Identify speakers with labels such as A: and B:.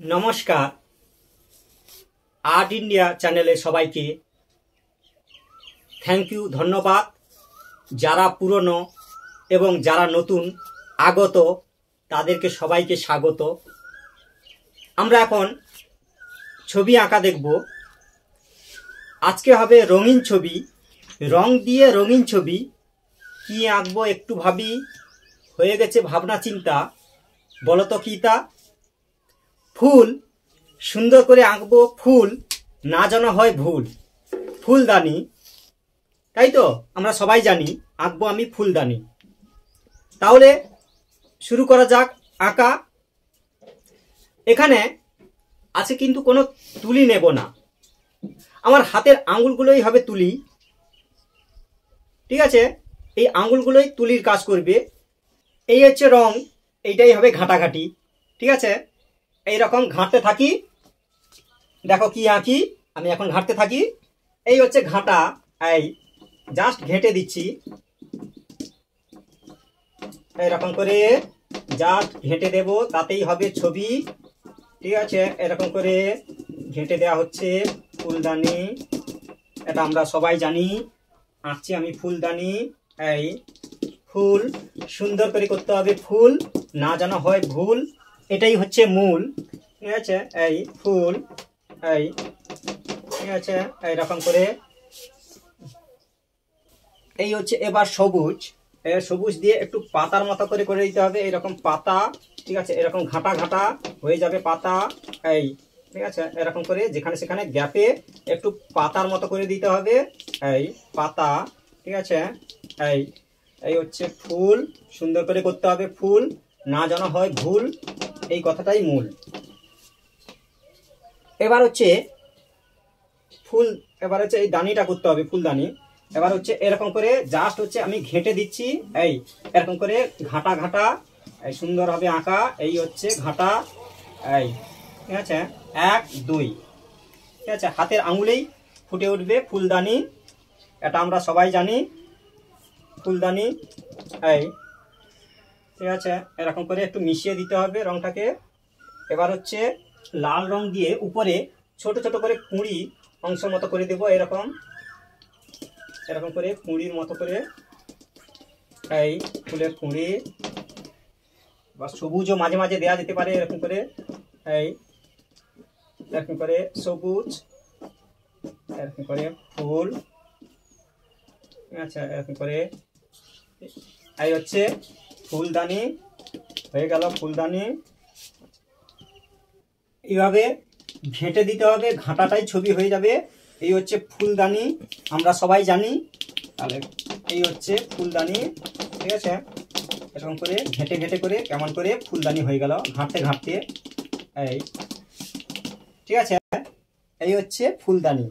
A: নমস্কার। Art India চ্যানেলে সবাইকে থ্যাংক ইউ, ধন্যবাদ। যারা পুরনো এবং যারা নতুন আগত তাদেরকে সবাইকে স্বাগত। আমরা এখন ছবি আঁকা দেখব। আজকে হবে রঙিন ছবি, রং দিয়ে রঙিন ছবি। কি আঁকবো একটু ভাবি, হয়ে গেছে ভাবনা চিন্তা। বলো তো কি তা? ফুল সুন্দর করে আঁকবো, ফুল না জানা হয় ভুল। ফুলদানি, তাই তো আমরা সবাই জানি আঁকবো আমি ফুলদানি। তাহলে শুরু করা যাক আঁকা। এখানে আছে কিন্তু কোনো তুলি নেব না, আমার হাতের আঙুলগুলোই হবে তুলি। ঠিক আছে, এই আঙুলগুলোই তুলির কাজ করবে। এই হচ্ছে রং, এইটাই হবে ঘাঁটাঘাঁটি। ঠিক আছে, এইরকম ঘাঁটতে থাকি। দেখো কি আঁকি, আমি এখন ঘাঁটতে থাকি। এই হচ্ছে ঘাঁটা, এই জাস্ট ঘেঁটে দিচ্ছি এরকম করে, জাস্ট ঘেঁটে দেব, তাতেই হবে ছবি। ঠিক আছে, এরকম করে ঘেঁটে দেওয়া হচ্ছে ফুলদানি। এটা আমরা সবাই জানি, আঁকছি আমি ফুলদানি। এই ফুল সুন্দর করে করতে হবে, ফুল না জানা হয় ভুল, এটাই হচ্ছে মূল। ঠিক আছে, এই ফুল, এই ঠিক আছে এইরকম করে। এই হচ্ছে এবার সবুজ, সবুজ দিয়ে একটু পাতার মতো করে করে দিতে হবে, এরকম পাতা। ঠিক আছে, এরকম ঘাঁটা ঘাঁটা হয়ে যাবে পাতা। এই ঠিক আছে, এরকম করে যেখানে সেখানে গ্যাপে একটু পাতার মতো করে দিতে হবে, এই পাতা। ঠিক আছে, এই এই হচ্ছে ফুল, সুন্দর করে করতে হবে, ফুল না জানা হয় ভুল, এই কথাটাই মূল। এবার হচ্ছে ফুল, এবার হচ্ছে এই দানিটা করতে হবে, ফুলদানি। এবার হচ্ছে এরকম করে জাস্ট হচ্ছে আমি ঘেঁটে দিচ্ছি, এই এরকম করে ঘাঁটা ঘাঁটা, এই সুন্দর হবে আঁকা। এই হচ্ছে ঘাঁটা, এই ঠিক আছে, 1 2। ঠিক আছে, হাতের আঙুলেই ফুটে উঠবে ফুলদানি, এটা আমরা সবাই জানি ফুলদানি। এই ঠিক আছে, এরকম করে একটু মিশিয়ে দিতে হবে রংটাকে। এবার হচ্ছে লাল রং দিয়ে উপরে ছোট ছোট করে কুঁড়ি অংশ মতো করে দেবো, এরকম এরকম করে কুঁড়ির মতো করে, এই ফুলের কুঁড়ি। বা সবুজও মাঝে মাঝে দেওয়া যেতে পারে, এরকম করে, এই এরকম করে সবুজ, এরকম করে ফুল। আচ্ছা, এরকম করে এই হচ্ছে ফুলদানি, হয়ে গেল ফুলদানি। এইভাবে ঘেঁটে দিতে হবে, ঘাঁটাটাই ছবি হয়ে যাবে। এই হচ্ছে ফুলদানি, আমরা সবাই জানি। তাহলে এই হচ্ছে ফুলদানি। ঠিক আছে, এরকম করে ঘেঁটে ঘেঁটে করে কেমন করে ফুলদানি হয়ে গেল ঘাঁটতে ঘাঁটতে। এই ঠিক আছে, এই হচ্ছে ফুলদানি।